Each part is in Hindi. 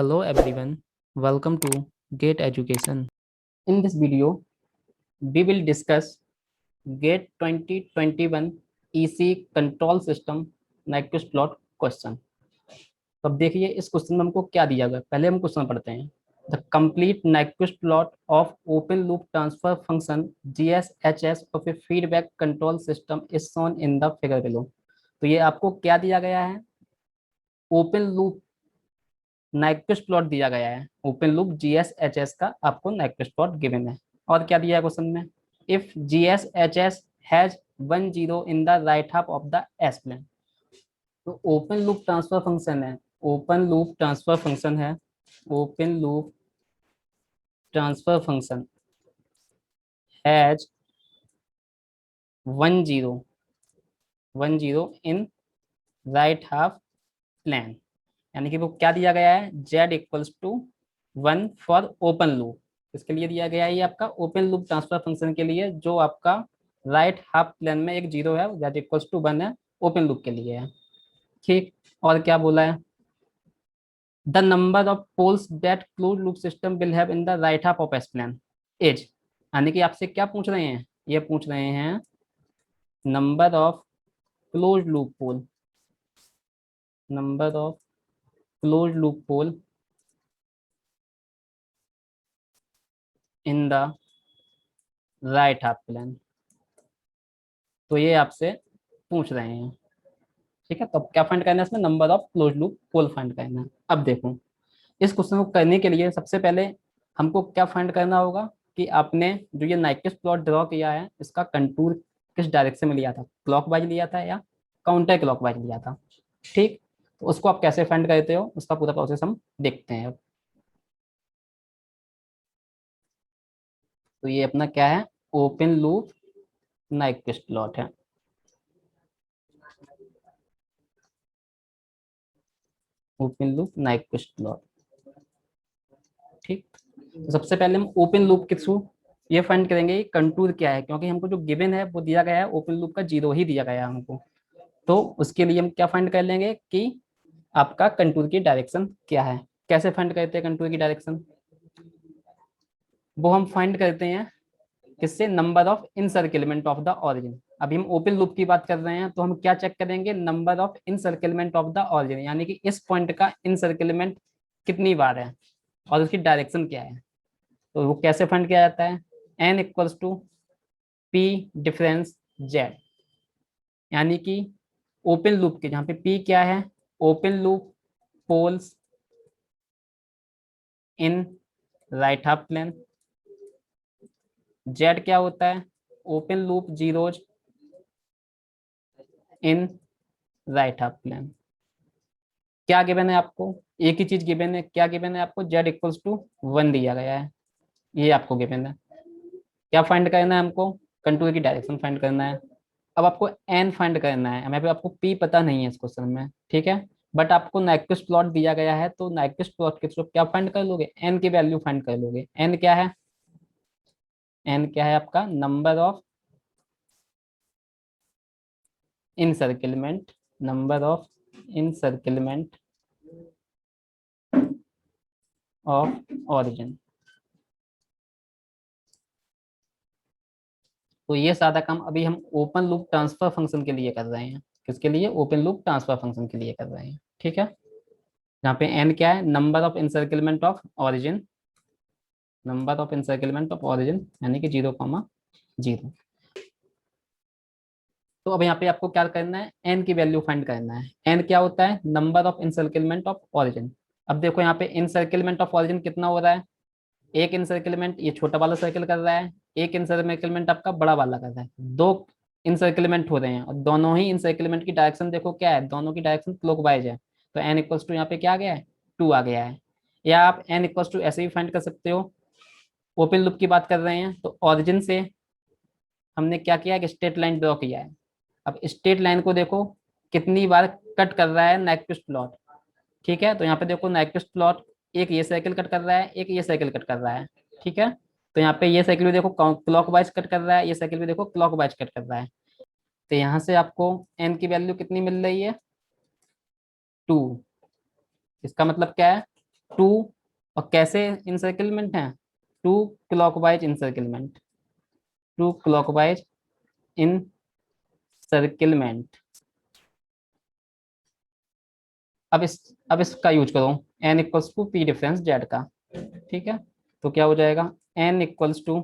Hello everyone, welcome to GATE Education. In this video, we will discuss GATE 2021 EC Control System Nyquist Plot question. तो अब देखिए इस क्वेश्चन में हमको क्या दिया गया, पहले हम क्वेश्चन पढ़ते हैं। The complete Nyquist plot of open loop transfer function GSHS of a feedback control system is shown in the figure below. तो ये आपको क्या दिया गया है? ओपन लूप नाइक्विस्ट प्लॉट दिया गया है। ओपन लूप जीएसएचएस का आपको नाइक्विस्ट प्लॉट गिवन है। और क्या दिया है क्वेश्चन में? If GSHS has 1 0 in the right half of the S plane. तो ओपन लूप ट्रांसफर फंक्शन है, ओपन लूप ट्रांसफर फंक्शन है, open loop transfer function has 1 0 in right half plane. यानी कि वो क्या दिया गया है? z equals to 1 for open loop. इसके लिए दिया गया है ये आपका ओपन लूप ट्रांसफर फंक्शन के लिए, जो आपका राइट हाफ प्लेन में एक 0 है, z इक्वल्स टू 1 है, ओपन लूप के लिए है। ठीक, और क्या बोला है? The number of poles that close loop system will have in the right half of S plane is. यानी कि आपसे क्या पूछ रहे हैं? ये पूछ रहे हैं number of close loop pole, number of close loop pole in the right half plane. तो ये आपसे पूछ रहे हैं। ठीक है, तो क्या फाइंड करना है इसमें? Number of close loop pole find करना है। अब देखो, इस क्वेश्चन को करने के लिए सबसे पहले हमको क्या फाइंड करना होगा कि आपने जो ये नाइक्विस्ट प्लॉट ड्रॉ किया है, इसका कंटूर किस डायरेक्शन में लिया था? क्लॉकवाइज लिया था या काउंटर क्लॉकवाइज लिया था? ठीक, तो उसको आप कैसे फाइंड करते हो, उसका पूरा प्रोसेस हम देखते हैं अब। तो ये अपना क्या है? ओपन लूप नाइक्विस्ट प्लॉट है। Open loop Nyquist plot. ठीक, तो सबसे पहले हम ओपन लूप के थ्रू ये फाइंड करेंगे कंटूर क्या है, क्योंकि हमको जो गिवन है वो दिया गया है ओपन लूप का 0 ही दिया गया है हमको। तो उसके लिए हम क्या फाइंड कर लेंगे कि आपका कंटूर की डायरेक्शन क्या है। कैसे फाइंड करते हैं कंटूर की डायरेक्शन? वो हम फाइंड करते हैं किससे? Number of encirclement of the origin. अभी हम ओपन लूप की बात कर रहे हैं, तो हम क्या चेक करेंगे? Number of encirclement of the origin, यानी कि इस पॉइंट का इनसर्किलमेंट कितनी बार है और उसकी डायरेक्शन क्या है। तो वो कैसे फाइंड किया जाता है? N equals to P difference Z. यानी कि ओपन लूप के जहाँ पे पी क्या है? Open loop poles in right half plane. Z क्या होता है? Open loop zeros in right half plane. क्या गिवन है आपको? एक ही चीज गिवन है। क्या गिवन है आपको? जेड इक्वल्स टू 1 दिया गया है, ये आपको गिवन है। क्या फाइंड करना है हमको? कंटूर की डायरेक्शन फाइंड करना है। अब आपको एन फाइंड करना है। हमें आपको पी पता नहीं है इस क्वेश्चन में, ठीक है, बट आपको नाइक्विस्ट प्लॉट दिया गया है, तो नाइक्विस्ट प्लॉट के थ्रू क्या फाइंड कर लोगे? एन की वैल्यू फाइंड कर लोगे। एन क्या है? एन क्या है आपका? Number of encirclement, number of encirclement of origin. तो ये सादा काम अभी हम ओपन लूप ट्रांसफर फंक्शन के लिए कर रहे हैं। किसके लिए? ओपन लूप ट्रांसफर फंक्शन के लिए कर रहे हैं। ठीक है, यहाँ पे एन क्या है? Number of encirclement of origin, number of encirclement of origin, यानी कि 0,0। तो अब यहाँ पे आपको क्या करना है? एन की वैल्यू फाइंड करना है। एन क्या होता है? Number of encirclement of origin. अब देखो यहाँ पे इनसर्किलमेंट ऑफ ऑरिजिन कितना हो रहा है? एक इनसर्किलमेंट ये छोटा वाला सर्कल कर रहा है, एक इनसर्किलमेंट आपका बड़ा वाला कर रहा है। दो इनसर्किलमेंट हो रहे हैं और दोनों ही इनसर्किलमेंट की डायरेक्शन देखो क्या है? दोनों की डायरेक्शन क्लॉकवाइज है। तो एन इक्वल्स टू यहाँ पे क्या आ गया है? 2 आ गया है। या आप एन इक्वल्स टू ऐसे भी फाइंड कर सकते हो। ओपन लूप की बात कर रहे हैं, तो ऑरिजिन से हमने क्या किया? एक स्ट्रेट लाइन ड्रॉ किया है। अब स्ट्रेट लाइन को देखो कितनी बार कट कर रहा है नाइक्विस्ट प्लॉट। ठीक है, तो यहाँ पे देखो नाइक्विस्ट प्लॉट एक ये साइकिल कट कर रहा है, एक ये साइकिल कट कर रहा है। ठीक है, तो यहाँ पे ये साइकिल भी देखो क्लॉकवाइज कट कर रहा है, ये साइकिल भी देखो क्लॉकवाइज कट कर रहा है। तो यहाँ से आपको एन की वैल्यू कितनी मिल रही है? 2। इसका मतलब क्या है? टू, और कैसे इंसर्कलमेंट है, two clockwise encirclement, two clockwise encirclement. अब इसका यूज करो N equals to P difference Z का। ठीक है, तो क्या हो जाएगा, एन इक्वल्स टू,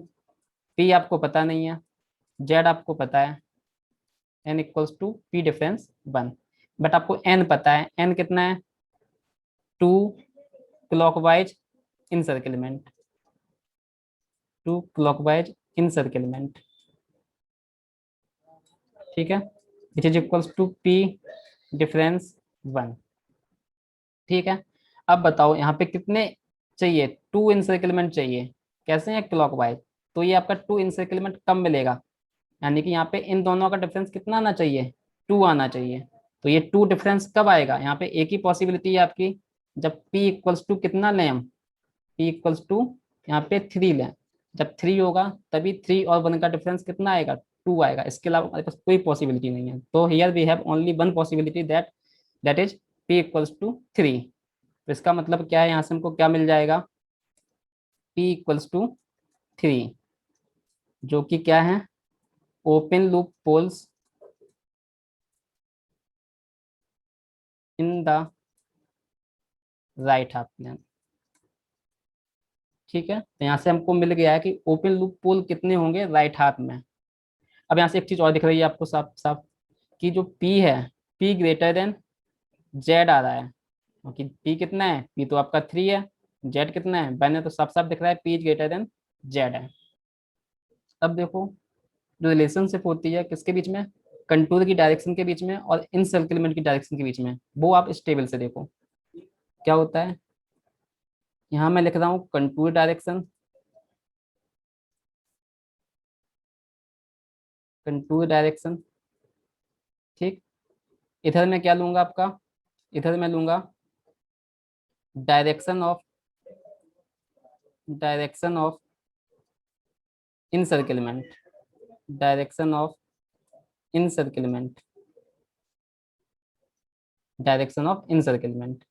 पी आपको पता नहीं है, जेड आपको पता है, N equals to P difference 1, but आपको एन पता है, एन कितना है, two clockwise encirclement, two clockwise encirclement. ठीक है, which is equals to P difference 1। ठीक है, अब बताओ यहाँ पे कितने चाहिए, टू इंसर्कलमेंट चाहिए, कैसे है क्लॉकवाइज, तो ये आपका टू इंसर्कलमेंट कम मिलेगा, यानी कि यहाँ पे इन दोनों का डिफरेंस कितना आना चाहिए, टू आना चाहिए। तो ये टू डिफरेंस कब आएगा, यहाँ पे एक ही पॉसिबिलिटी है आपकी, जब p इक्वल्स टू कितना लें हम, p इक्वल्स टू यहाँ पे 3 लें, जब 3 होगा तभी 3 और 1 का डिफरेंस कितना आएगा, 2 आएगा, इसके अलावा हमारे पास कोई पॉसिबिलिटी नहीं है। तो here we have only one possibility, that is p equals to 3। तो इसका मतलब क्या है, यहाँ से हमको क्या मिल जाएगा, p इक्वल्स टू 3, जो कि क्या है, open loop poles in the right half plane. ठीक है, तो यहाँ से हमको मिल गया है कि ओपन लूप पोल कितने होंगे राइट हाफ में। अब यहाँ से एक चीज और दिख रही है आपको साफ साफ, कि जो P है, P ग्रेटर देन जेड आ रहा है, क्योंकि P कितना है, P तो आपका 3 है, जेड कितना है, मैंने तो साफ साफ दिख रहा है P ग्रेटर देन जेड है। अब देखो, जो रिलेशनशिप होती है किसके बीच में, कंटूर की डायरेक्शन के बीच में और इन सर्किलमेंट की डायरेक्शन के बीच में, वो आप इस टेबल से देखो क्या होता है। यहाँ मैं लिख रहा हूँ कंटूर डायरेक्शन, कंटूर डायरेक्शन। ठीक, इधर मैं क्या लूंगा आपका, इधर मैं लूंगा direction of, direction of encirclement, direction of encirclement, direction of encirclement.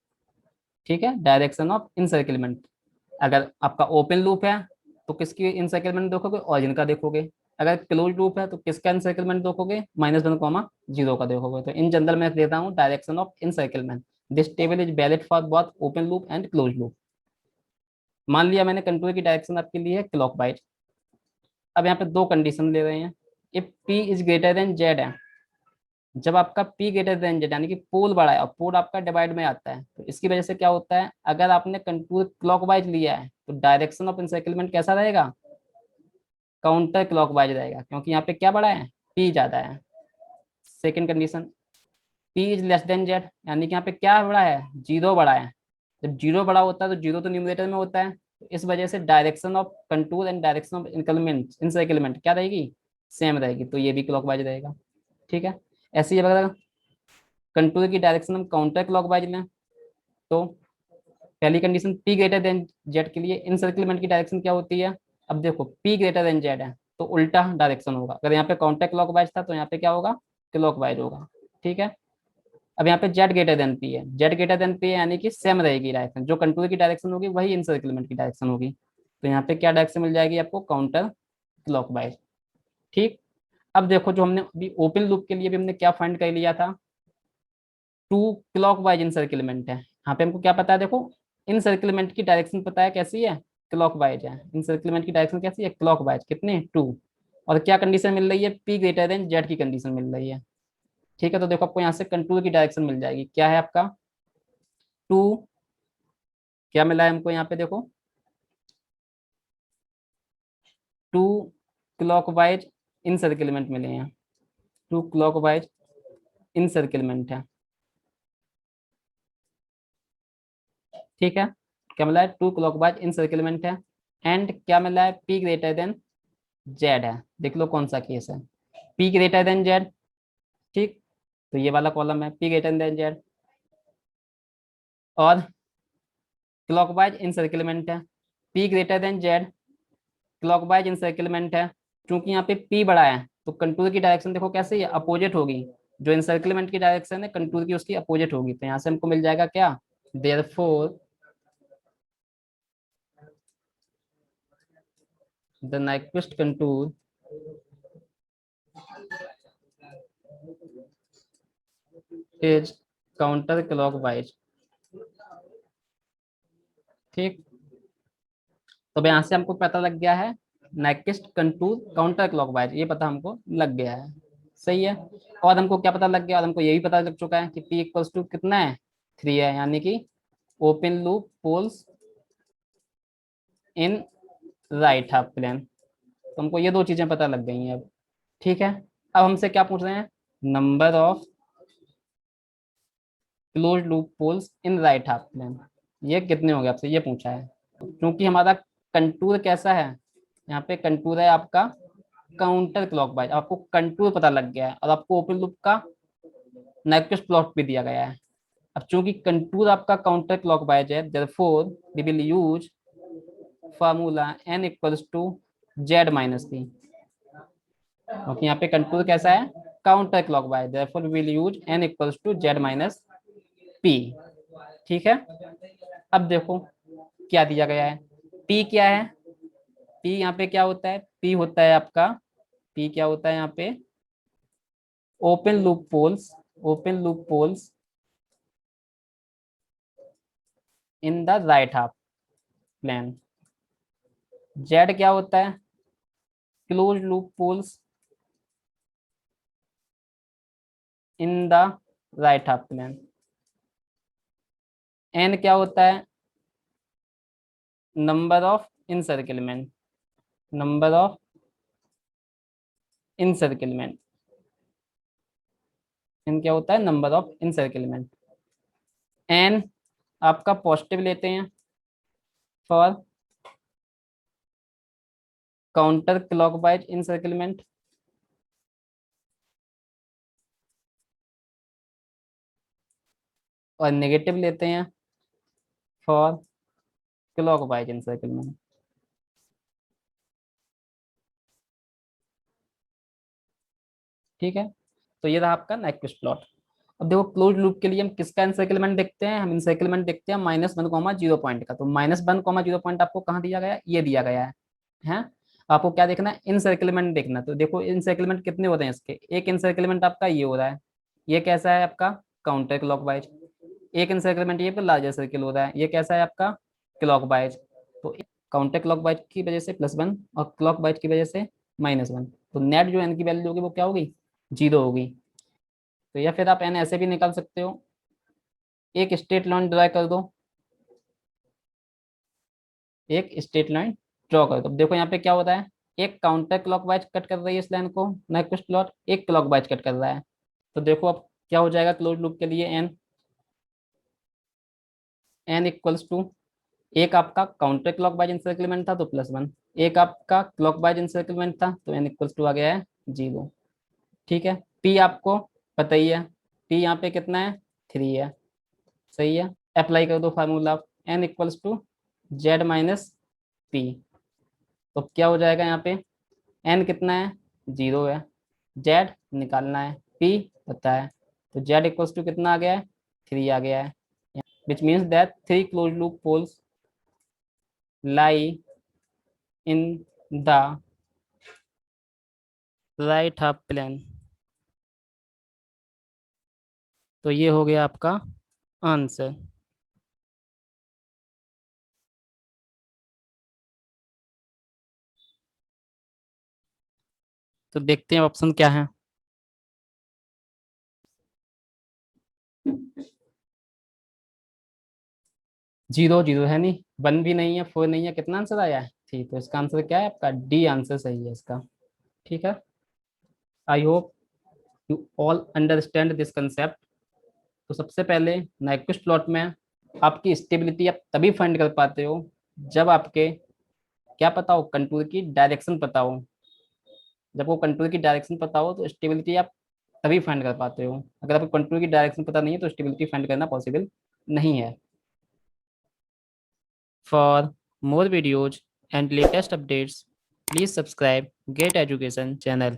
ठीक है, डायरेक्शन ऑफ इनसर्किलमेंट। अगर आपका ओपन लूप है तो किसकी इनसर्किलमेंट देखोगे, ऑरिजिन का देखोगे। अगर क्लोज लूप है तो किसका इनसर्किलमेंट देखोगे, -1, 0 का देखोगे। तो इन जनरल मैं देता हूँ direction of encirclement. This table is valid for both open loop and close loop. मान लिया मैंने कंट्रोल की डायरेक्शन आपके लिए क्लॉकवाइज। अब यहाँ पे दो कंडीशन ले रहे हैं, if p is greater than Z है, जब आपका p ग्रेटर देन जेड यानी कि पोल बड़ा है और पोल आपका डिवाइड में आता है, तो इसकी वजह से क्या होता है, अगर आपने कंटूर क्लॉकवाइज लिया है तो डायरेक्शन ऑफ इंसर्कलमेंट कैसा रहेगा, काउंटर क्लॉकवाइज रहेगा, क्योंकि यहाँ पे क्या बड़ा है, p ज्यादा है। Second condition, p is less than Z, यानी कि यहाँ पे क्या बड़ा है, जीरो बड़ा है। जब जीरो बड़ा होता है तो जीरो तो न्यूमरेटर में होता है, तो इस वजह से direction of contour and direction of इंसर्कलमेंट क्या रहेगी, सेम रहेगी, तो ये भी क्लॉकवाइज रहेगा। ठीक है, ऐसे ही अगर कंटूर की डायरेक्शन हम काउंटर क्लॉकवाइज लें, तो पहली condition p greater than Z के लिए इनसर्कलमेंट की डायरेक्शन क्या होती है, अब देखो p ग्रेटर देन जेड है तो उल्टा डायरेक्शन होगा, अगर यहाँ पे काउंटर क्लॉकवाइज था तो यहाँ पे क्या होगा, क्लॉकवाइज होगा। ठीक है, अब यहाँ पे जेड ग्रेटर देन पी है, जेड ग्रेटर देन पी है यानी कि सेम रहेगी डायरेक्शन, जो कंटूर की डायरेक्शन होगी वही इनसर्कलमेंट की डायरेक्शन होगी, तो यहाँ पे क्या डायरेक्शन मिल जाएगी आपको, काउंटर क्लॉकवाइज। ठीक, अब देखो जो हमने अभी ओपन लूप के लिए भी हमने क्या फाइंड कर लिया था, टू क्लॉकवाइज इनसर्कलमेंट है, यहाँ पे हमको क्या पता है, देखो इनसर्कलमेंट की डायरेक्शन पता है कैसी है, क्लॉकवाइज है, इनसर्कलमेंट की डायरेक्शन कैसी है, क्लॉकवाइज, कितने, टू, और क्या कंडीशन मिल रही है, पी ग्रेटर देन जेड की कंडीशन मिल रही है। ठीक है, तो देखो आपको यहाँ से कंटूर की डायरेक्शन मिल जाएगी, क्या है आपका, टू, क्या मिला है हमको यहाँ पे देखो, टू क्लॉकवाइज इनसर्कलमेंट मिले हैं, टू क्लॉकवाइज इनसर्कलमेंट है। ठीक है, क्या मिला है, टू क्लॉकवाइज इनसर्कलमेंट है, एंड क्या मिला है, पी ग्रेटर देन जेड है, देख लो कौन सा केस है, पी ग्रेटर देन जेड। ठीक, तो ये वाला कॉलम है पी ग्रेटर देन जेड, और क्लॉकवाइज इनसर्कलमेंट है, P greater than Z, clockwise encirclement है। चूंकि यहाँ पे पी बड़ा है तो कंटूर की डायरेक्शन देखो कैसे है, अपोजिट होगी, जो इनसर्कलमेंट की डायरेक्शन है कंटूर की उसकी अपोजिट होगी, तो यहाँ से हमको मिल जाएगा क्या, therefore the Nyquist contour is counter clockwise। ठीक, तो अब यहाँ से हमको पता लग गया है नाइक्विस्ट कंटूर काउंटर क्लॉकवाइज, ये पता हमको लग गया है। सही है। और हमको क्या पता लग गया, और हमको ये भी पता लग चुका है कि P इक्वल्स टू कितना है, 3 है, यानी कि open loop poles in right half plane. तो हमको ये दो चीजें पता लग गई हैं अब। ठीक है, अब हमसे क्या पूछ रहे हैं, number of close loop poles in right half plane, ये कितने हो गए आपसे ये पूछा है। क्योंकि हमारा कंटूर कैसा है, यहाँ पे कंटूर है आपका काउंटर क्लॉकवाइज, आपको कंटूर पता लग गया है और आपको ओपन लूप का नाइक्विस्ट प्लॉट भी दिया गया है। अब चूंकि कंटूर आपका काउंटर क्लॉकवाइज है, therefore we will use formula n equals to Z minus P. क्योंकि यहाँ पे कंटूर कैसा है, counter clockwise, therefore we will use n equals to Z minus P. ठीक है, अब देखो क्या दिया गया है, p क्या है, p यहाँ पे क्या होता है, p होता है आपका, p क्या होता है यहाँ पे, open loop poles, open loop poles in the right half plane. z क्या होता है, close loop poles in the right half plane. n क्या होता है, number of encirclement, number of encirclement, n क्या होता है, नंबर ऑफ इनसर्किलमेंट। n आपका पॉजिटिव लेते हैं फॉर काउंटर क्लॉकवाइज इनसर्किलमेंट, और नेगेटिव लेते हैं फॉर क्लॉकवाइज इनसर्किलमेंट। ठीक है, तो ये रहा आपका नाइक्विस्ट प्लॉट। अब देखो क्लोज लूप के लिए हम किसका इनसर्किलमेंट देखते हैं, हम इनसर्किलमेंट देखते हैं -1, 0 पॉइंट का। तो -1, 0 पॉइंट आपको कहाँ दिया गया है, ये दिया गया है। आपको क्या देखना है, इनसर्किलमेंट देखना। तो देखो इनसर्किलमेंट कितने होते हैं इसके, एक इनसर्किलमेंट आपका ये हो रहा है, ये कैसा है आपका काउंटर क्लॉकवाइज। एक इनसर्किलमेंट ये पे लार्जर सर्किल हो रहा है, ये कैसा है आपका क्लॉकवाइज। तो काउंटर क्लॉकवाइज की वजह से +1 और क्लॉकवाइज की वजह से -1, तो नेट जो एन की वैल्यू होगी वो क्या होगी, 0 होगी। तो या फिर आप एन ऐसे भी निकाल सकते हो, एक स्ट्रेट लाइन ड्रा कर दो, एक स्ट्रेट लाइन ड्रॉ कर दो। देखो यहाँ पे क्या होता है, एक काउंटर क्लॉकवाइज कट कर रही है इस लाइन को नाइक्विस्ट प्लॉट, एक क्लॉकवाइज कट कर रहा है। तो देखो अब क्या हो जाएगा क्लोज लूप के लिए, एन एन इक्वल्स टू, एक आपका काउंटर क्लॉकवाइज इंसर्कलमेंट था तो +1, एक आपका क्लॉकवाइज इंसर्कलमेंट था तो एन इक्वल्स टू आ गया है 0। ठीक है, पी आपको पता ही है, पी यहाँ पे कितना है, 3 है। सही है, अप्लाई कर दो formula N equals to Z minus P. तो क्या हो जाएगा यहाँ पे, एन कितना है, 0 है, जेड निकालना है, पी पता है, तो जेड इक्वल्स टू कितना आ गया है, 3 आ गया है। Which means that 3 close loop poles lie in the right half plane. तो ये हो गया आपका आंसर। तो देखते हैं ऑप्शन क्या है। 0 0 है नहीं, 1 भी नहीं है, 4 नहीं है, कितना आंसर आया है, ठीक। तो इसका आंसर क्या है आपका, डी आंसर सही है इसका। ठीक है, I hope you all understand this concept. तो सबसे पहले नाइक्विस्ट प्लॉट में आपकी स्टेबिलिटी आप तभी फाइंड कर पाते हो जब आपके क्या पता हो, कंटूर की डायरेक्शन पता हो। जब वो कंटूर की डायरेक्शन पता हो तो स्टेबिलिटी आप तभी फाइंड कर पाते हो। अगर आपको कंटूर की डायरेक्शन पता नहीं है तो स्टेबिलिटी फाइंड करना पॉसिबल नहीं है। For more videos and latest updates, please subscribe get education channel.